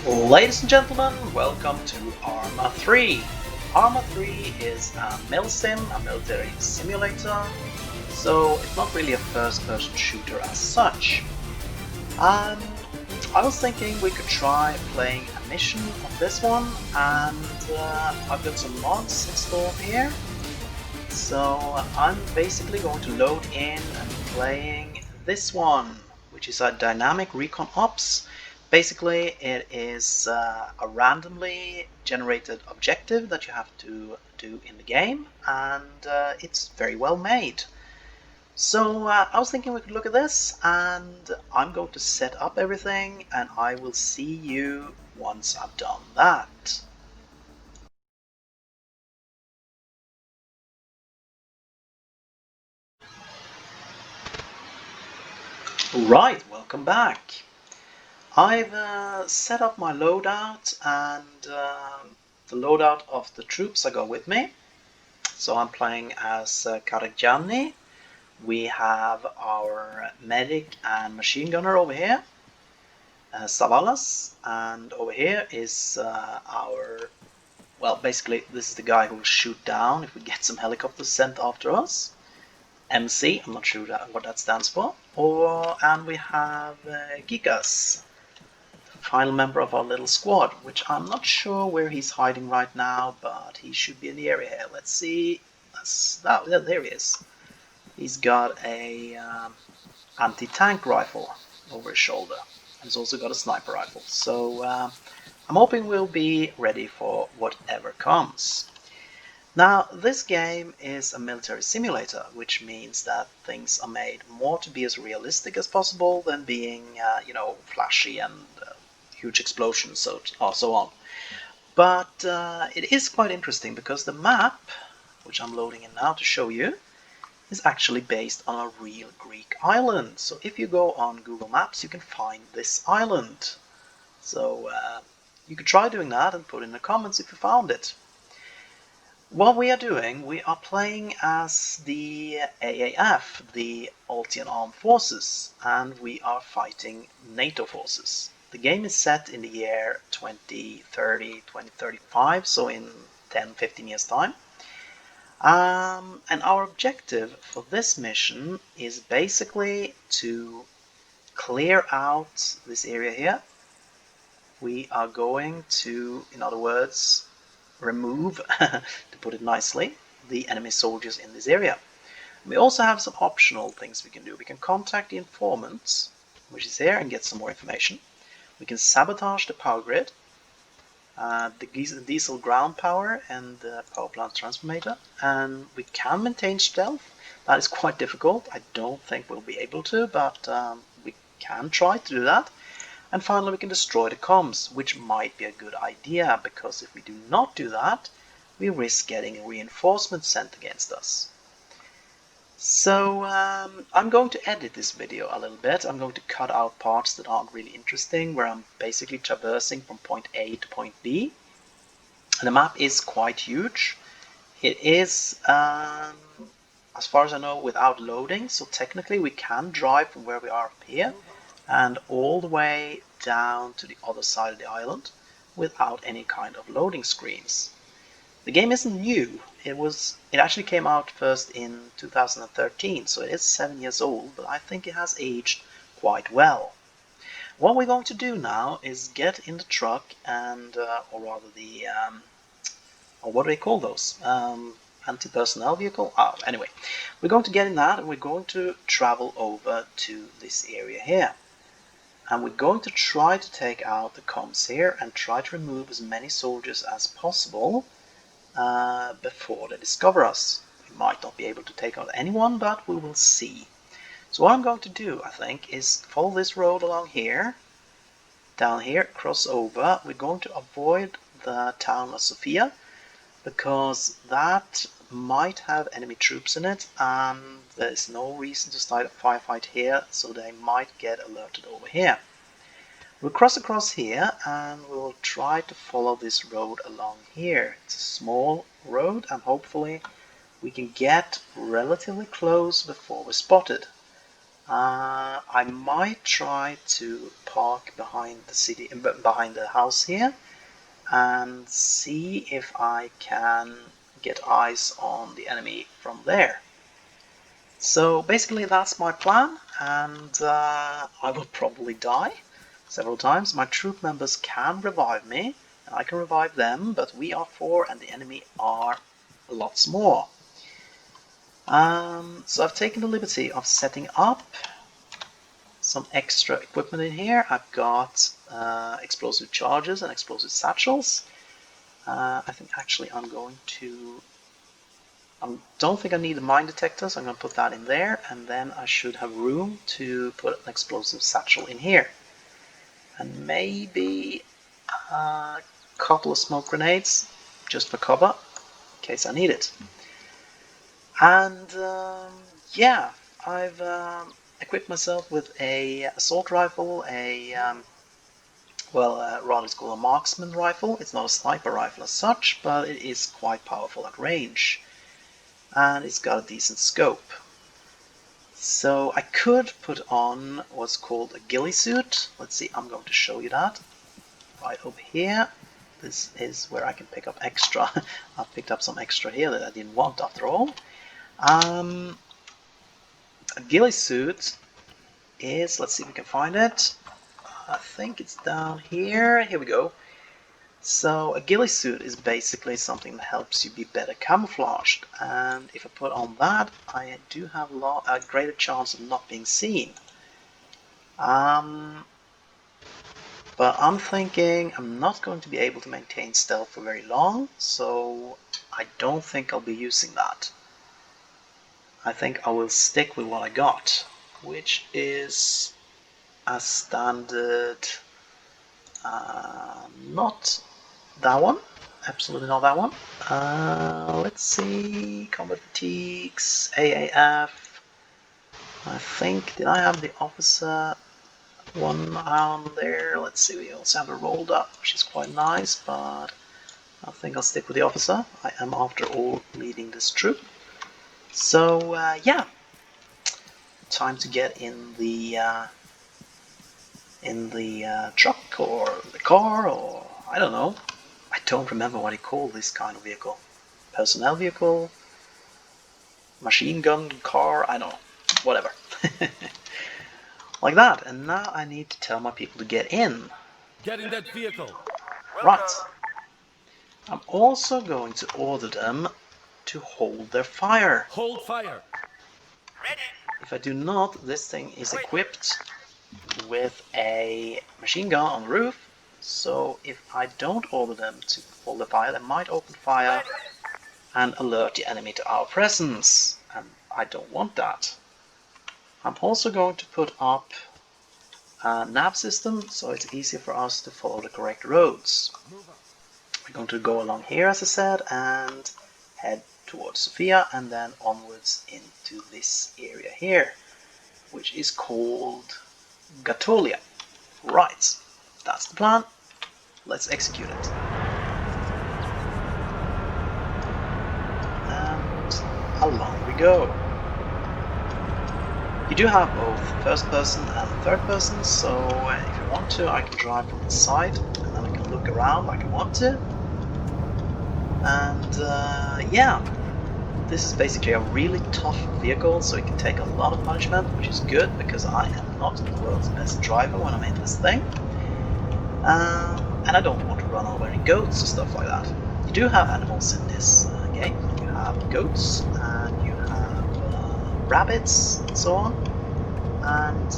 Ladies and gentlemen, welcome to ARMA 3. ARMA 3 is a Milsim, a military simulator, so it's not really a first-person shooter as such. I was thinking we could try playing a mission on this one, and I've got some mods installed here. So I'm basically going to load in and playing this one, which is a Dynamic Recon Ops. Basically, it is a randomly generated objective that you have to do in the game, and it's very well made. So I was thinking we could look at this, and I'm going to set up everything, and I will see you once I've done that. Right, welcome back. I've set up my loadout and the loadout of the troops I got with me. So I'm playing as Karajani. We have our medic and machine gunner over here, Savalas, and over here is well, basically this is the guy who will shoot down if we get some helicopters sent after us. MC, I'm not sure what that stands for. And we have Gigas, final member of our little squad, which I'm not sure where he's hiding right now, but he should be in the area here. Let's see. There he is. He's got a anti-tank rifle over his shoulder, and he's also got a sniper rifle. So I'm hoping we'll be ready for whatever comes. Now, this game is a military simulator, which means that things are made more to be as realistic as possible than being, flashy and huge explosions, so on. But it is quite interesting because the map, which I'm loading in now to show you, is actually based on a real Greek island. So if you go on Google Maps, you can find this island. So you could try doing that and put in the comments if you found it. What we are doing, we are playing as the AAF, the Altian Armed Forces, and we are fighting NATO forces. The game is set in the year 2030, 2035, so in 10-15 years time. And our objective for this mission is basically to clear out this area here. We are going to, in other words, remove, to put it nicely, the enemy soldiers in this area. We also have some optional things we can do. We can contact the informants, which is here, and get some more information. We can sabotage the power grid, the diesel ground power, and the power plant transformator, and we can maintain stealth. That is quite difficult. I don't think we'll be able to, but we can try to do that. And finally, we can destroy the comms, which might be a good idea, because if we do not do that, we risk getting reinforcements sent against us. So I'm going to edit this video a little bit. I'm going to cut out parts that aren't really interesting, where I'm basically traversing from point A to point B. And the map is quite huge. It is, as far as I know, without loading, so technically we can drive from where we are up here and all the way down to the other side of the island without any kind of loading screens. The game isn't new. It actually came out first in 2013, so it is 7 years old, but I think it has aged quite well. What we're going to do now is get in the truck and, or rather the, what do they call those? Anti-personnel vehicle? Anyway, we're going to get in that and we're going to travel over to this area here. And we're going to try to take out the comms here and try to remove as many soldiers as possible before they discover us. We might not be able to take out anyone, but we will see. So what I'm going to do, I think, is follow this road along here, down here, cross over. We're going to avoid the town of Sofia, because that might have enemy troops in it, and there's no reason to start a firefight here, so they might get alerted over here. We'll cross across here, and we'll try to follow this road along here. It's a small road, and hopefully we can get relatively close before we're spotted. I might try to park behind the city, behind the house here, and see if I can get eyes on the enemy from there. So basically that's my plan, and I will probably die several times. My troop members can revive me, and I can revive them, but we are 4 and the enemy are lots more. So I've taken the liberty of setting up some extra equipment in here. I've got explosive charges and explosive satchels. I think actually I don't think I need a mine detector, so I'm going to put that in there, and then I should have room to put an explosive satchel in here. And maybe a couple of smoke grenades, just for cover, in case I need it. And yeah, I've equipped myself with a assault rifle, rather it's called a marksman rifle. It's not a sniper rifle as such, but it is quite powerful at range. And it's got a decent scope. So I could put on what's called a ghillie suit. Let's see, I'm going to show you that. Right over here. This is where I can pick up extra. I've picked up some extra here that I didn't want after all. A ghillie suit is, let's see if we can find it. I think it's down here. Here we go. So a ghillie suit is basically something that helps you be better camouflaged, and if I put on that, I do have a greater chance of not being seen. But I'm thinking I'm not going to be able to maintain stealth for very long, so I don't think I'll be using that. I think I will stick with what I got, which is a standard, not that one, absolutely not that one. Let's see, combat fatigues, AAF. I think, did I have the officer one on there? Let's see, we also have a rolled up, which is quite nice, but I think I'll stick with the officer. I am, after all, leading this troop. So yeah, time to get in the truck or the car, or I don't know. I don't remember what he called this kind of vehicle. Personnel vehicle, machine gun car, I don't know, whatever. Like that, and now I need to tell my people to get in. Get in that vehicle. Right. I'm also going to order them to hold their fire. Hold fire. Ready. If I do not, this thing is equipped with a machine gun on the roof, so if I don't order them to hold the fire, they might open fire and alert the enemy to our presence, and I don't want that. I'm also going to put up a nav system, so it's easier for us to follow the correct roads. We're going to go along here, as I said, and head towards Sofia, and then onwards into this area here, which is called Gatolia. Right, that's the plan. Let's execute it. And along we go. You do have both first person and third person, so if you want to, I can drive from the side, and then I can look around like I want to. And yeah, this is basically a really tough vehicle, so it can take a lot of punishment, which is good because I am not the world's best driver when I'm in this thing. And I don't want to run over any goats or stuff like that. You do have animals in this game. You have goats and you have rabbits and so on. And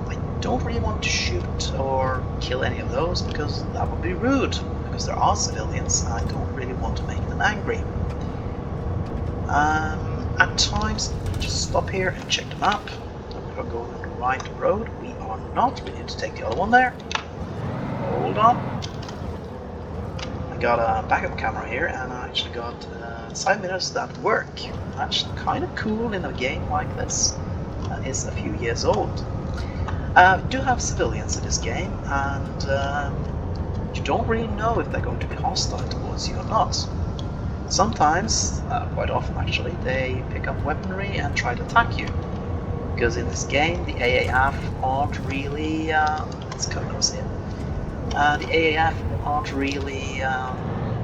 I don't really want to shoot or kill any of those because that would be rude. Because there are civilians and I don't really want to make them angry. At times, just stop here and check the map. We are going on the right road. We are not. We need to take the other one there. Hold on. I got a backup camera here, and I actually got side mirrors that work. That's kind of cool in a game like this that is a few years old. We do have civilians in this game, and you don't really know if they're going to be hostile towards you or not. Sometimes, quite often actually, they pick up weaponry and try to attack you. because in this game the AAF aren't really, let's cut across here, the AAF aren't really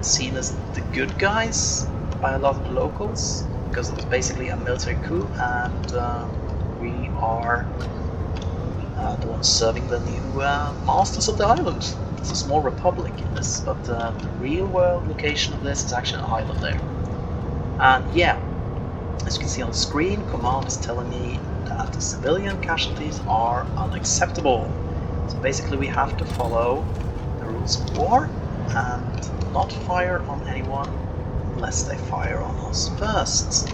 seen as the good guys by a lot of the locals, because it was basically a military coup, and we are the ones serving the new masters of the island. It's a small republic in this, but the real world location of this is actually an island there. And yeah, as you can see on the screen, Command is telling me that the civilian casualties are unacceptable. So basically we have to follow the rules of war and not fire on anyone unless they fire on us first.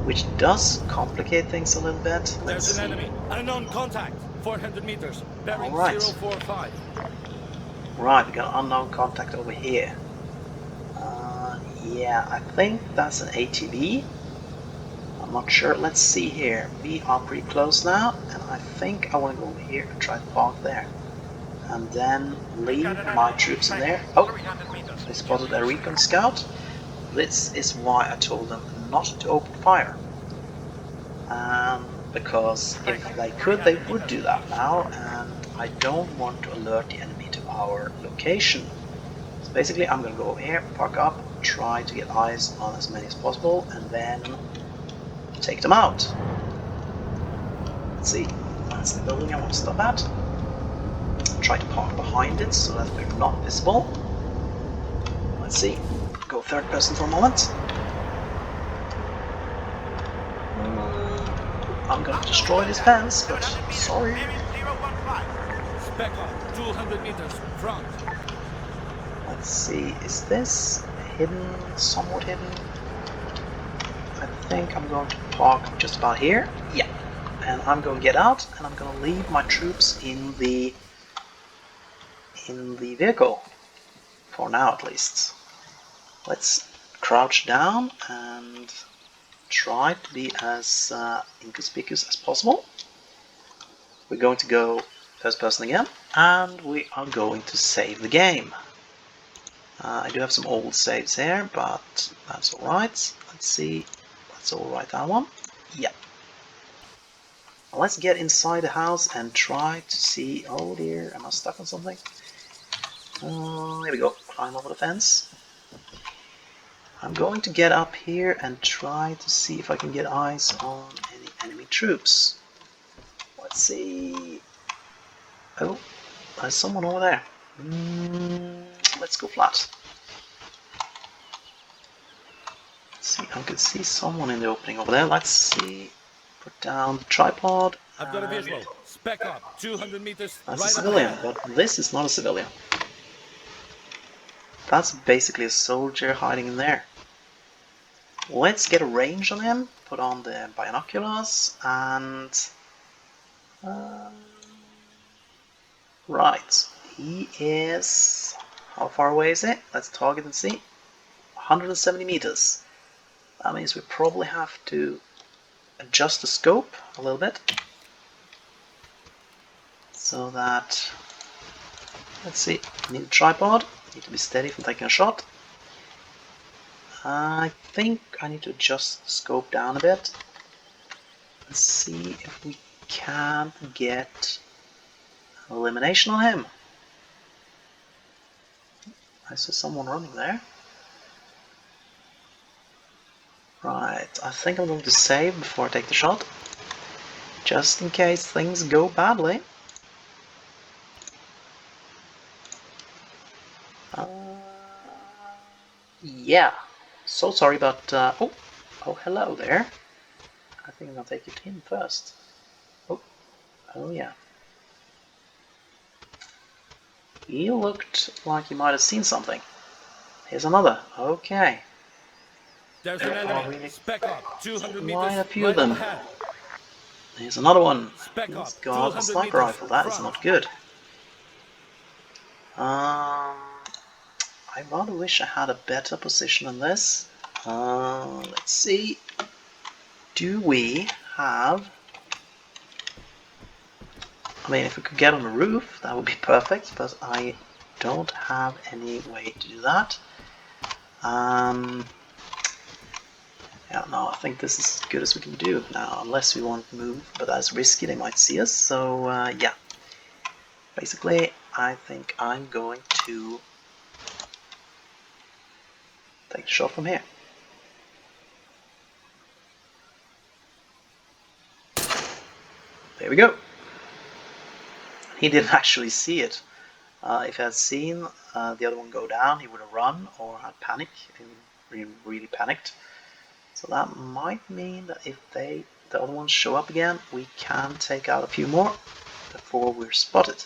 Which does complicate things a little bit. There's an enemy. Unknown contact. 400 meters. Bearing Alright. 045. Right, we got an unknown contact over here. Yeah, I think that's an ATV. I'm not sure. Let's see here. We are pretty close now, and I think I want to go over here and try to park there. And then leave my troops in there. Oh, I spotted a recon scout. This is why I told them not to open fire. Because if they could, they would do that now, and I don't want to alert the enemy to our location. So basically I'm going to go over here, park up, try to get eyes on as many as possible, and then take them out. Let's see, that's the building I want to stop at. Try to park behind it so that we're not visible. Let's see, go third person for a moment. I'm going to destroy this fence, but sorry. Spec on 200 meters front. Let's see, is this hidden, somewhat hidden? I think I'm going to park just about here. Yeah, and I'm going to get out, and I'm going to leave my troops in the vehicle, for now at least. Let's crouch down and try to be as inconspicuous as possible. We're going to go first person again, and we are going to save the game. I do have some old saves here, but that's alright. Let's see, let's overwrite that one. Yeah. Now let's get inside the house and try to see, oh dear, am I stuck on something? Here we go, climb over the fence. I'm going to get up here and try to see if I can get eyes on any enemy troops. Let's see. Oh, there's someone over there. Let's go flat. Let's see, I can see someone in the opening over there. Let's see. Put down the tripod. I've got a visual. Spec up 200 meters. That's right a civilian, ahead. but this is not a civilian. That's basically a soldier hiding in there. Let's get a range on him, put on the binoculars, and... right, he is... how far away is it? Let's target and see. 170 meters. That means we probably have to adjust the scope a little bit. So that... let's see, need a tripod. Need to be steady from taking a shot. I think I need to adjust the scope down a bit. Let's see if we can get an elimination on him. I saw someone running there. Right, I think I'm going to save before I take the shot. Just in case things go badly. Yeah, so sorry, but oh, hello there. I think I'm gonna take it in first. Oh yeah. He looked like he might have seen something. Here's another. Okay. There's an enemy. Spec up 200 meters. Quite a few right of them. ahead. Here's another one. Spec He's up got a 200 sniper meters. rifle. That is front. not good. I rather wish I had a better position than this. Let's see. Do we have... I mean, if we could get on the roof, that would be perfect, but I don't have any way to do that. Yeah, no, I think this is as good as we can do now, unless we want to move, but that's risky, they might see us, so yeah. Basically, I think I'm going to take a shot from here. There we go. He didn't actually see it. If he had seen the other one go down, he would have run or had panic, and really panicked. So that might mean that if the other ones show up again, we can take out a few more before we're spotted.